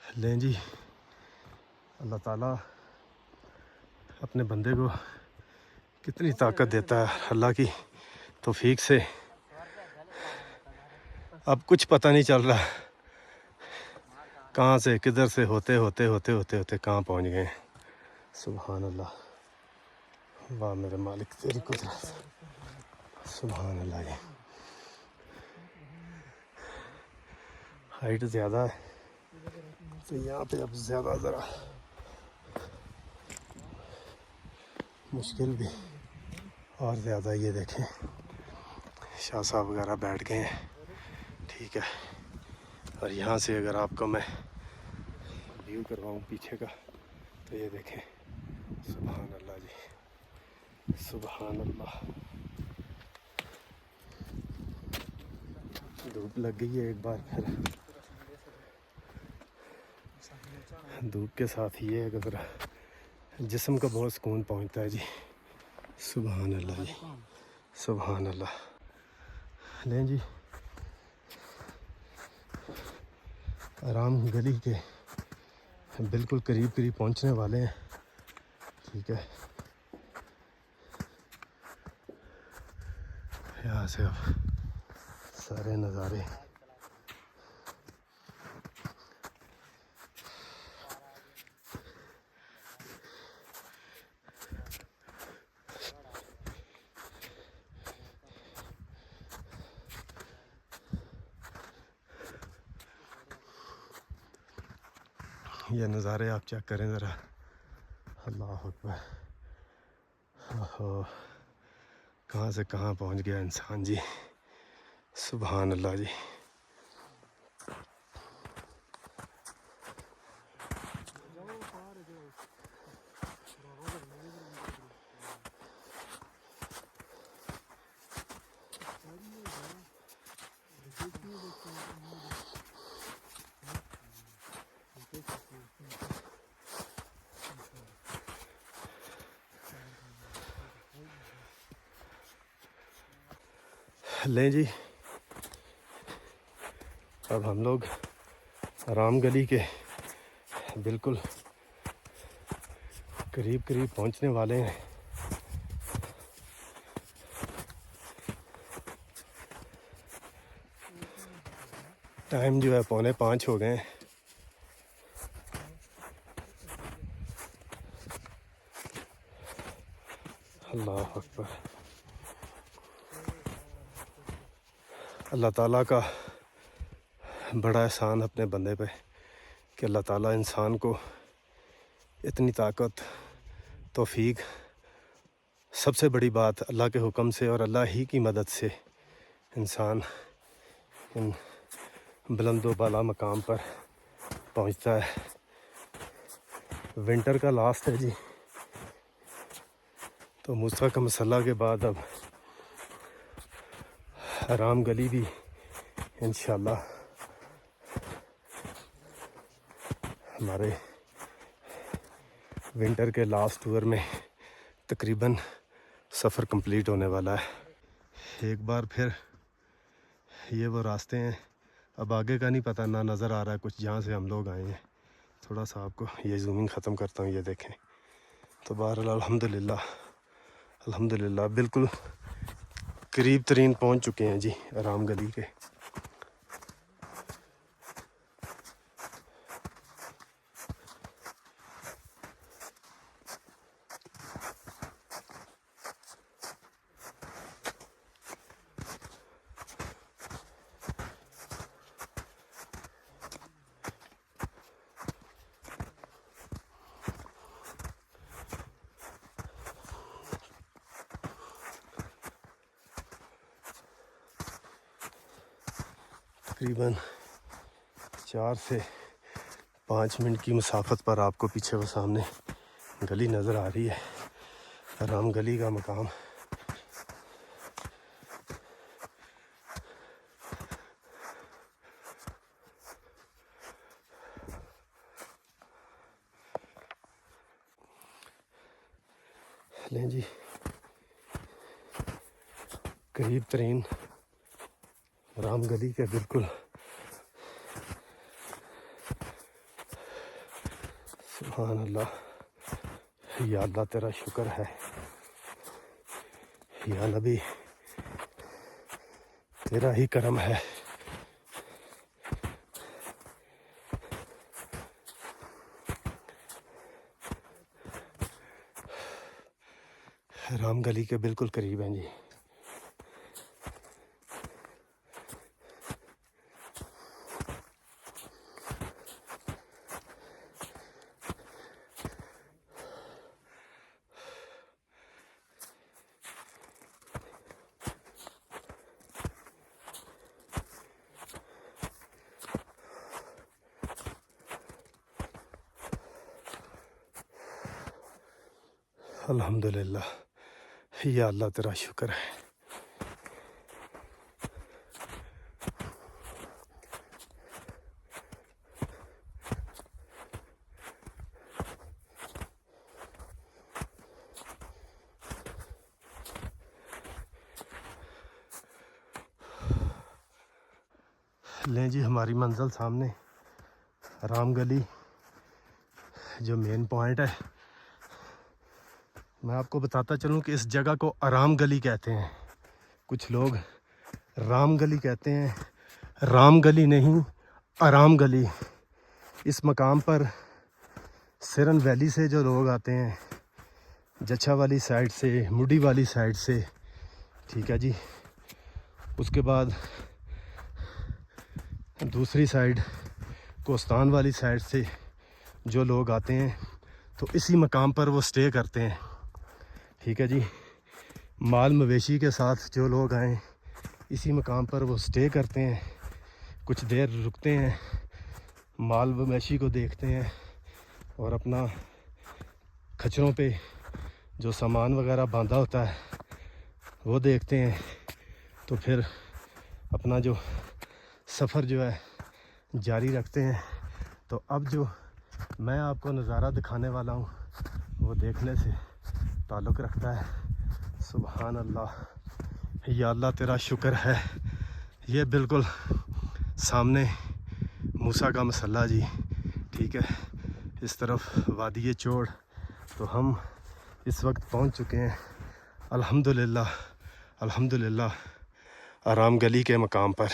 लें जी, अल्लाह ताला अपने बंदे को कितनी ताकत देता है। अल्लाह की तौफीक से अब कुछ पता नहीं चल रहा कहाँ से किधर से होते होते होते होते होते कहाँ पहुँच गए। सुभान अल्लाह, वाह मेरे मालिक तेरी कुदरत, सुभान अल्लाह। जी हाइट ज़्यादा है तो यहाँ पे अब ज़्यादा ज़रा मुश्किल भी और ज़्यादा। ये देखें शाह साहब वगैरह बैठ गए हैं, ठीक है। और यहाँ से अगर आपको मैं व्यू करवाऊँ पीछे का तो ये देखें, सुभान अल्लाह जी, सुभान अल्लाह। धूप लग गई है एक बार फिर। धूप के साथ ये है कि ज़रा जिस्म का बहुत सुकून पहुँचता है जी। सुभान अल्लाह जी, सुभान अल्लाह। लें जी, आराम गली के बिल्कुल करीब करीब पहुँचने वाले हैं, ठीक है। यहाँ से अब सारे नज़ारे ये नज़ारे आप चेक करें ज़रा, अल्लाह अकबर। ओहो, कहाँ से कहाँ पहुँच गया इंसान जी, सुभान अल्लाह जी। लें जी, अब हम लोग आराम गली के बिल्कुल करीब करीब पहुंचने वाले हैं। टाइम जो है 4:45 हो गए हैं। अल्लाह अकबर। अल्लाह ताला का बड़ा एहसान अपने बंदे पे कि अल्लाह ताला इंसान को इतनी ताकत, तौफीक, सबसे बड़ी बात अल्लाह के हुक्म से और अल्लाह ही की मदद से इंसान इन बुलंदो बाला मकाम पर पहुंचता है। विंटर का लास्ट है जी, तो मूसा का मसल्ला के बाद अब आराम गली भी इंशाल्लाह हमारे विंटर के लास्ट टूर में तकरीबन सफ़र कंप्लीट होने वाला है। एक बार फिर ये वो रास्ते हैं, अब आगे का नहीं पता, ना नज़र आ रहा है कुछ जहाँ से हम लोग आए हैं। थोड़ा सा आपको ये जूमिंग ख़त्म करता हूँ, ये देखें। तो बहरहाल अल्हम्दुलिल्लाह, अल्हम्दुलिल्लाह बिल्कुल करीब तरीन पहुँच चुके हैं जी आराम गली के। तकरीबन 4 से 5 मिनट की मुसाफत पर आपको पीछे वो सामने गली नज़र आ रही है, आराम गली का मकाम। लें जी, करीब तरीन आराम गली के बिल्कुल सुभान अल्लाह, या अल्लाह तेरा शुक्र है, या नबी तेरा ही करम है। राम गली के बिल्कुल करीब हैं जी। अल्हम्दुलिल्लाह, या अल्लाह तेरा शुक्र है। लें जी, हमारी मंजिल सामने, राम गली जो मेन पॉइंट है। मैं आपको बताता चलूं कि इस जगह को आराम गली कहते हैं। कुछ लोग राम गली कहते हैं, राम गली नहीं, आराम गली। इस मकाम पर सिरन वैली से जो लोग आते हैं, जच्छा वाली साइड से, मुडी वाली साइड से, ठीक है जी, उसके बाद दूसरी साइड कोस्तान वाली साइड से जो लोग आते हैं, तो इसी मकाम पर वो स्टे करते हैं, ठीक है जी। माल मवेशी के साथ जो लोग आए, इसी मकाम पर वो स्टे करते हैं, कुछ देर रुकते हैं, माल मवेशी को देखते हैं और अपना खच्चरों पे जो सामान वगैरह बांधा होता है वो देखते हैं। तो फिर अपना जो सफ़र जो है जारी रखते हैं। तो अब जो मैं आपको नज़ारा दिखाने वाला हूँ वो देखने से ताल्लुक़ रखता है। सुभान अल्लाह, या अल्लाह तेरा शुक्र है। ये बिल्कुल सामने मूसा का मसल्ला जी, ठीक है। इस तरफ वादी चोड़। तो हम इस वक्त पहुंच चुके हैं अल्हम्दुलिल्लाह, अल्हम्दुलिल्लाह आराम गली के मकाम पर।